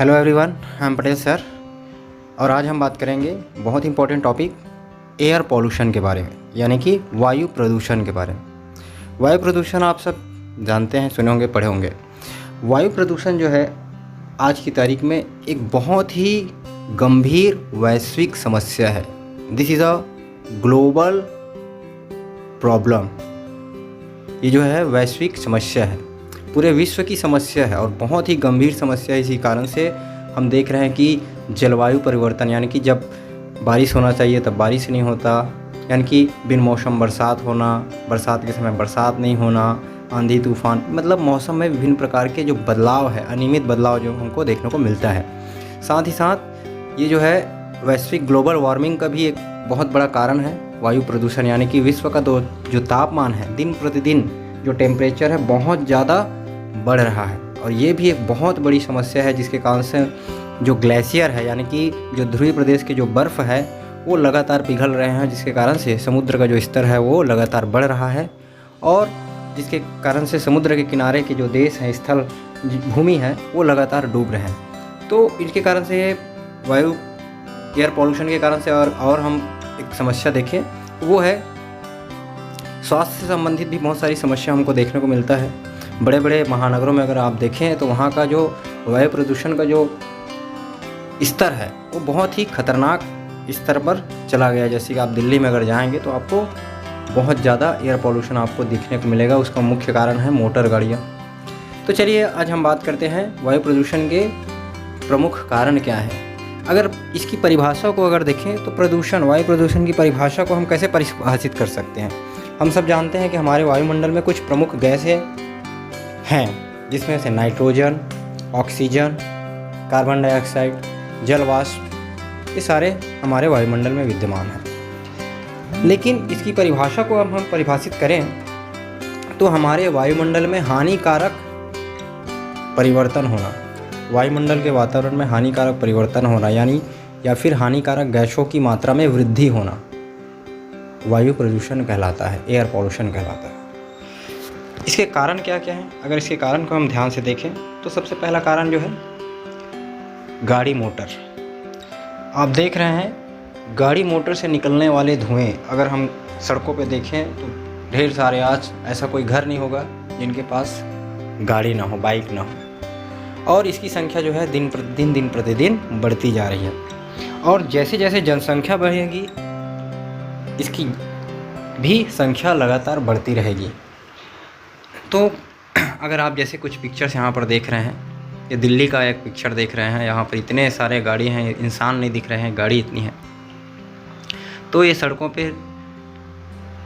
Hello everyone, I am Patel sir. और आज हम बात करेंगे बहुत इंपॉर्टेंट टॉपिक एयर पॉल्यूशन के बारे में, यानी कि वायु प्रदूषण के बारे में। वायु प्रदूषण आप सब जानते हैं, सुने होंगे, पढ़े होंगे। वायु प्रदूषण जो है आज की तारीख में एक बहुत ही गंभीर वैश्विक समस्या है। This is a global problem. ये जो है वैश्विक समस्या है, पूरे विश्व की समस्या है और बहुत ही गंभीर समस्या है। इसी कारण से हम देख रहे हैं कि जलवायु परिवर्तन, यानी कि जब बारिश होना चाहिए तब बारिश नहीं होता, यानी कि बिन मौसम बरसात होना, बरसात के समय बरसात नहीं होना, आंधी तूफान, मतलब मौसम में विभिन्न प्रकार के जो बदलाव है, अनियमित बदलाव जो हमको देखने को मिलता है। साथ ही साथ ये जो है वैश्विक ग्लोबल वार्मिंग का भी एक बहुत बड़ा कारण है वायु प्रदूषण, यानी कि विश्व का जो तापमान है, दिन प्रतिदिन जो टेम्परेचर है बहुत ज़्यादा बढ़ रहा है। और ये भी एक बहुत बड़ी समस्या है, जिसके कारण से जो ग्लेशियर है, यानी कि जो ध्रुवीय प्रदेश के जो बर्फ़ है वो लगातार पिघल रहे हैं, जिसके कारण से समुद्र का जो स्तर है वो लगातार बढ़ रहा है और जिसके कारण से समुद्र के किनारे के जो देश हैं, स्थल भूमि है, वो लगातार डूब रहे हैं। तो इनके कारण से वायु एयर पॉल्यूशन के कारण से और हम एक समस्या देखें, वो है स्वास्थ्य से संबंधित भी बहुत सारी समस्या हमको देखने को मिलता है। बड़े बड़े महानगरों में अगर आप देखें तो वहाँ का जो वायु प्रदूषण का जो स्तर है वो बहुत ही खतरनाक स्तर पर चला गया। जैसे कि आप दिल्ली में अगर जाएंगे तो आपको बहुत ज़्यादा एयर पॉल्यूशन आपको दिखने को मिलेगा। उसका मुख्य कारण है मोटर गाड़ियाँ। तो चलिए आज हम बात करते हैं वायु प्रदूषण के प्रमुख कारण क्या है। अगर इसकी परिभाषा को अगर देखें तो वायु प्रदूषण की परिभाषा को हम कैसे परिभाषित कर सकते हैं। हम सब जानते हैं कि हमारे वायुमंडल में कुछ प्रमुख गैसें हैं, जिसमें से नाइट्रोजन, ऑक्सीजन, कार्बन डाइऑक्साइड, जल वाष्प, ये सारे हमारे वायुमंडल में विद्यमान हैं। लेकिन इसकी परिभाषा को अब हम परिभाषित करें तो हमारे वायुमंडल में हानिकारक परिवर्तन होना, वायुमंडल के वातावरण में हानिकारक परिवर्तन होना, यानी या फिर हानिकारक गैसों की मात्रा में वृद्धि होना वायु प्रदूषण कहलाता है, एयर पॉल्यूशन कहलाता है। इसके कारण क्या क्या हैं? अगर इसके कारण को हम ध्यान से देखें तो सबसे पहला कारण जो है गाड़ी मोटर। आप देख रहे हैं गाड़ी मोटर से निकलने वाले धुएं, अगर हम सड़कों पे देखें तो ढेर सारे, आज ऐसा कोई घर नहीं होगा जिनके पास गाड़ी ना हो, बाइक ना हो। और इसकी संख्या जो है दिन प्रतिदिन बढ़ती जा रही है और जैसे जैसे जनसंख्या बढ़ेगी इसकी भी संख्या लगातार बढ़ती रहेगी। तो अगर आप जैसे कुछ पिक्चर्स यहाँ पर देख रहे हैं, ये दिल्ली का एक पिक्चर देख रहे हैं, यहाँ पर इतने सारे गाड़ी हैं, इंसान नहीं दिख रहे हैं, गाड़ी इतनी है। तो ये सड़कों पे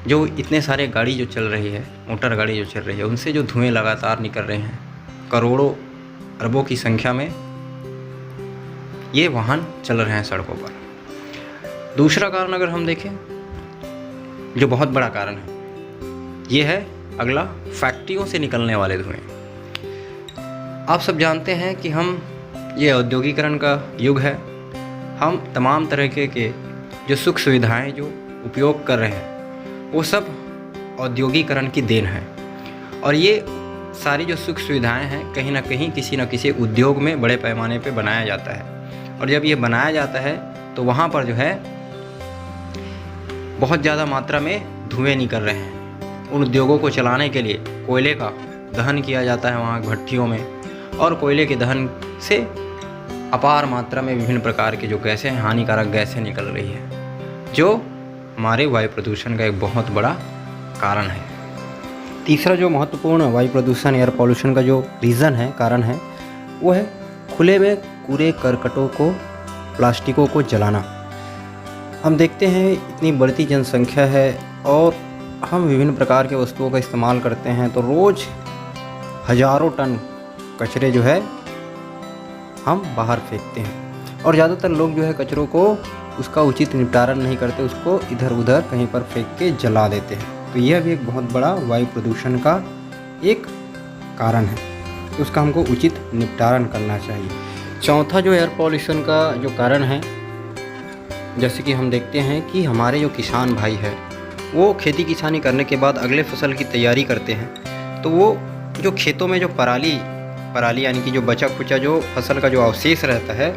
जो इतने सारे गाड़ी जो चल रही है, मोटर गाड़ी जो चल रही है, उनसे जो धुएं लगातार निकल रहे हैं, करोड़ों अरबों की संख्या में ये वाहन चल रहे हैं सड़कों पर। दूसरा कारण अगर हम देखें, जो बहुत बड़ा कारण है, ये है अगला, फैक्ट्रियों से निकलने वाले धुएं। आप सब जानते हैं कि ये औद्योगिकरण का युग है। हम तमाम तरह के जो सुख सुविधाएं जो उपयोग कर रहे हैं वो सब औद्योगिकरण की देन है। और ये सारी जो सुख सुविधाएं हैं कहीं ना कहीं किसी न किसी उद्योग में बड़े पैमाने पे बनाया जाता है। और जब ये बनाया जाता है तो वहाँ पर जो है बहुत ज़्यादा मात्रा में धुएँ निकल रहे हैं। उन उद्योगों को चलाने के लिए कोयले का दहन किया जाता है वहाँ भट्टियों में, और कोयले के दहन से अपार मात्रा में विभिन्न प्रकार की जो गैसें हैं, हानिकारक गैसें निकल रही है, जो हमारे वायु प्रदूषण का एक बहुत बड़ा कारण है। तीसरा जो महत्वपूर्ण वायु प्रदूषण एयर पॉल्यूशन का जो रीज़न है, कारण है, वो है खुले में कूड़े करकटों को, प्लास्टिकों को जलाना। हम देखते हैं इतनी बढ़ती जनसंख्या है और हम विभिन्न प्रकार के वस्तुओं का इस्तेमाल करते हैं, तो रोज़ हज़ारों टन कचरे जो है हम बाहर फेंकते हैं। और ज़्यादातर लोग जो है कचरों को उसका उचित निपटारण नहीं करते, उसको इधर उधर कहीं पर फेंक के जला देते हैं। तो यह भी एक बहुत बड़ा वायु प्रदूषण का एक कारण है, तो उसका हमको उचित निपटारण करना चाहिए। चौथा जो एयर पॉल्यूशन का जो कारण है, जैसे कि हम देखते हैं कि हमारे जो किसान भाई है वो खेती किसानी करने के बाद अगले फसल की तैयारी करते हैं, तो वो जो खेतों में जो पराली पराली यानी कि जो बचा खुचा जो फसल का जो अवशेष रहता है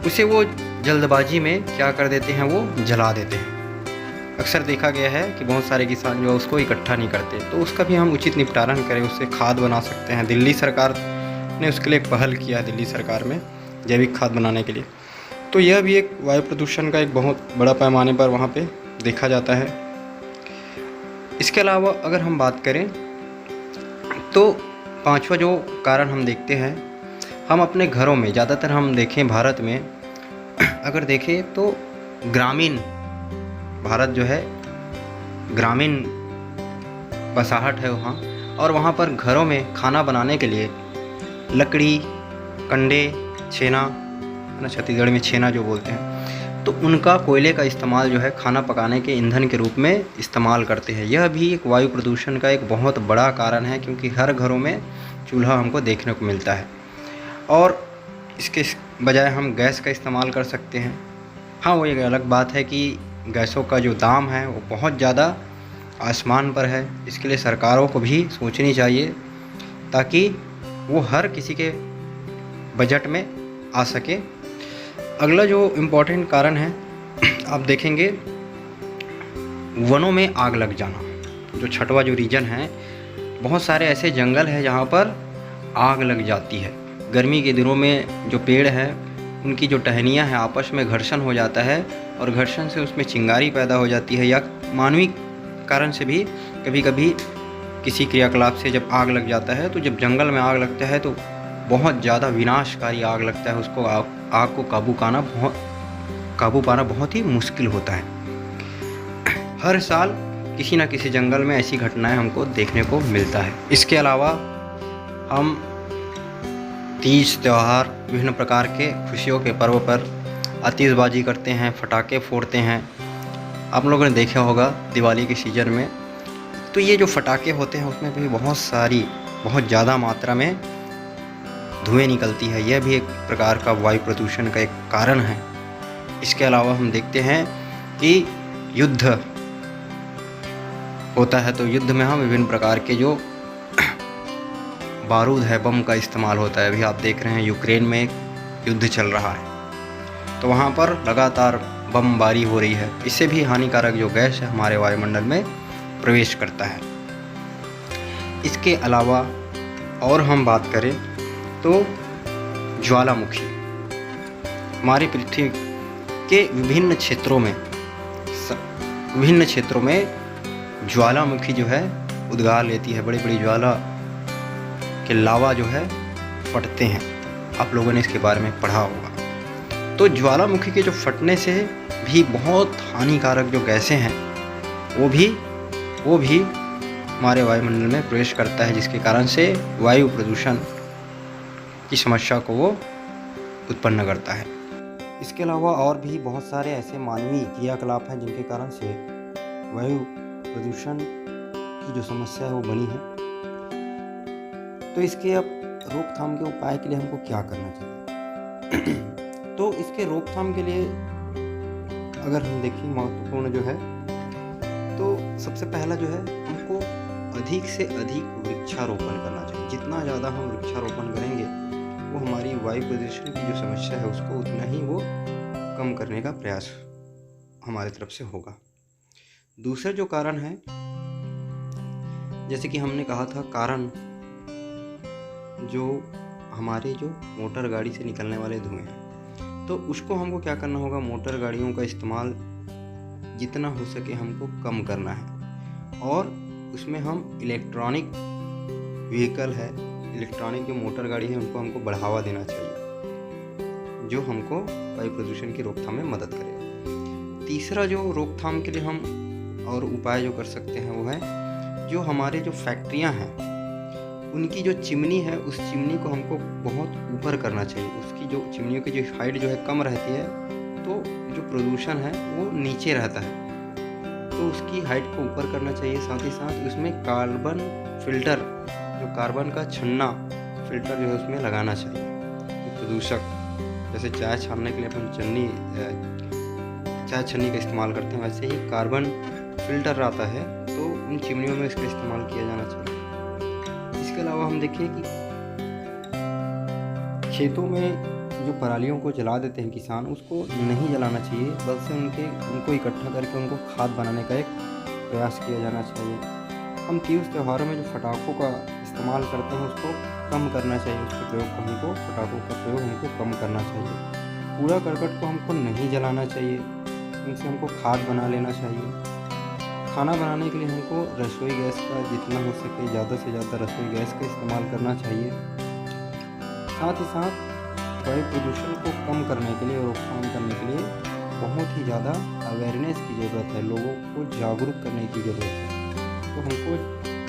उसे वो जल्दबाजी में क्या कर देते हैं, वो जला देते हैं। अक्सर देखा गया है कि बहुत सारे किसान जो है उसको इकट्ठा नहीं करते, तो उसका भी हम उचित निपटारण करें, उससे खाद बना सकते हैं। दिल्ली सरकार ने उसके लिए एक पहल किया, दिल्ली सरकार में जैविक खाद बनाने के लिए। तो यह भी एक वायु प्रदूषण का एक बहुत बड़ा पैमाने पर वहाँ पे देखा जाता है। इसके अलावा अगर हम बात करें तो पांचवा जो कारण हम देखते हैं, हम अपने घरों में ज़्यादातर हम देखें भारत में अगर देखें तो ग्रामीण भारत जो है ग्रामीण बसाहट है वहाँ, और वहाँ पर घरों में खाना बनाने के लिए लकड़ी, कंडे, छेना, ना छत्तीसगढ़ में छेना जो बोलते हैं, तो उनका कोयले का इस्तेमाल जो है खाना पकाने के ईंधन के रूप में इस्तेमाल करते हैं। यह भी एक वायु प्रदूषण का एक बहुत बड़ा कारण है, क्योंकि हर घरों में चूल्हा हमको देखने को मिलता है। और इसके बजाय हम गैस का इस्तेमाल कर सकते हैं। हाँ, वो एक अलग बात है कि गैसों का जो दाम है वो बहुत ज़्यादा आसमान पर है। इसके लिए सरकारों को भी सोचनी चाहिए ताकि वो हर किसी के बजट में आ सके। अगला जो इम्पोर्टेंट कारण है, आप देखेंगे वनों में आग लग जाना। जो छठवां जो रीजन है, बहुत सारे ऐसे जंगल हैं जहाँ पर आग लग जाती है। गर्मी के दिनों में जो पेड़ हैं उनकी जो टहनियाँ हैं आपस में घर्षण हो जाता है, और घर्षण से उसमें चिंगारी पैदा हो जाती है, या मानवीय कारण से भी कभी कभी किसी क्रियाकलाप से जब आग लग जाता है, तो जब जंगल में आग लगता है तो बहुत ज़्यादा विनाशकारी आग लगता है। उसको आग को काबू पाना बहुत ही मुश्किल होता है। हर साल किसी न किसी जंगल में ऐसी घटनाएं हमको देखने को मिलता है। इसके अलावा हम तीज त्यौहार, विभिन्न प्रकार के खुशियों के पर्व पर आतिशबाजी करते हैं, फटाके फोड़ते हैं। आप लोगों ने देखा होगा दिवाली के सीज़न में, तो ये जो फटाके होते हैं उसमें भी बहुत ज़्यादा मात्रा में धुएं निकलती है। यह भी एक प्रकार का वायु प्रदूषण का एक कारण है। इसके अलावा हम देखते हैं कि युद्ध होता है, तो युद्ध में हम विभिन्न प्रकार के जो बारूद है, बम का इस्तेमाल होता है। अभी आप देख रहे हैं यूक्रेन में एक युद्ध चल रहा है, तो वहाँ पर लगातार बमबारी हो रही है। इससे भी हानिकारक जो गैस है हमारे वायुमंडल में प्रवेश करता है। इसके अलावा और हम बात करें तो ज्वालामुखी, हमारी पृथ्वी के विभिन्न क्षेत्रों में ज्वालामुखी जो है उद्गार लेती है। बड़ी बड़ी ज्वाला के लावा जो है फटते हैं, आप लोगों ने इसके बारे में पढ़ा होगा। तो ज्वालामुखी के जो फटने से भी बहुत हानिकारक जो गैसें हैं वो भी हमारे वायुमंडल में प्रवेश करता है, जिसके कारण से वायु प्रदूषण की समस्या को वो उत्पन्न करता है। इसके अलावा और भी बहुत सारे ऐसे मानवीय क्रियाकलाप हैं जिनके कारण से वायु प्रदूषण की जो समस्या है वो बनी है। तो इसके अब रोकथाम के उपाय के लिए हमको क्या करना चाहिए? तो इसके रोकथाम के लिए अगर हम देखें महत्वपूर्ण जो है, तो सबसे पहला जो है हमको अधिक से अधिक वृक्षारोपण करना चाहिए। जितना ज़्यादा हम वृक्षारोपण करेंगे वो हमारी वायु प्रदूषण की जो समस्या है उसको उतना ही वो कम करने का प्रयास हमारी तरफ से होगा। दूसरा जो कारण है, जैसे कि हमने कहा था, कारण जो हमारे जो मोटर गाड़ी से निकलने वाले धुएं हैं, तो उसको हमको क्या करना होगा, मोटर गाड़ियों का इस्तेमाल जितना हो सके हमको कम करना है। और उसमें हम इलेक्ट्रॉनिक व्हीकल है, इलेक्ट्रॉनिक जो मोटर गाड़ी है उनको हमको बढ़ावा देना चाहिए, जो हमको वायु प्रदूषण की रोकथाम में मदद करेगा। तीसरा जो रोकथाम के लिए हम और उपाय जो कर सकते हैं वो है, जो हमारे जो फैक्ट्रियां हैं उनकी जो चिमनी है उस चिमनी को हमको बहुत ऊपर करना चाहिए। उसकी जो चिमनियों की जो हाइट जो है कम रहती है, तो जो प्रदूषण है वो नीचे रहता है, तो उसकी हाइट को ऊपर करना चाहिए। साथ ही साथ उसमें कार्बन फिल्टर, जो कार्बन का छन्ना फिल्टर जो है उसमें लगाना चाहिए। प्रदूषक जैसे चाय छानने के लिए अपन चाय छन्नी का इस्तेमाल करते हैं, वैसे ही कार्बन फिल्टर आता है, तो उन चिमनियों में इसका इस्तेमाल किया जाना चाहिए। इसके अलावा हम देखिए कि खेतों में जो परालियों को जला देते हैं किसान, उसको नहीं जलाना चाहिए, बल्कि उनको इकट्ठा करके उनको खाद बनाने का एक प्रयास किया जाना चाहिए। हम तीज त्योहारों में जो पटाखों का इस्तेमाल करते हैं उसको कम करना चाहिए, उसके प्रयोग को हमको पटाखों का प्रयोग हमको कम करना चाहिए। कूड़ा करकट को हमको नहीं जलाना चाहिए, इनसे हमको खाद बना लेना चाहिए। खाना बनाने के लिए हमको रसोई गैस का जितना हो सके ज़्यादा से ज़्यादा रसोई गैस का इस्तेमाल करना चाहिए। साथ ही साथ वायु प्रदूषण को कम करने के लिए और रोकथाम करने के लिए बहुत ही ज़्यादा अवेयरनेस की ज़रूरत है, लोगों को जागरूक करने की ज़रूरत है। तो हमको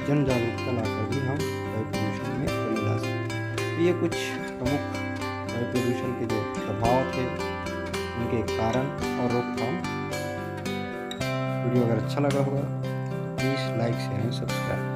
जन जागरूकता लाकर भी हम वायु प्रदूषण में कमी ला सकते हैं। तो ये कुछ प्रमुख वायु प्रदूषण के जो प्रभाव थे, उनके कारण और रोकथाम। वीडियो अगर अच्छा लगा होगा तो please like share and subscribe.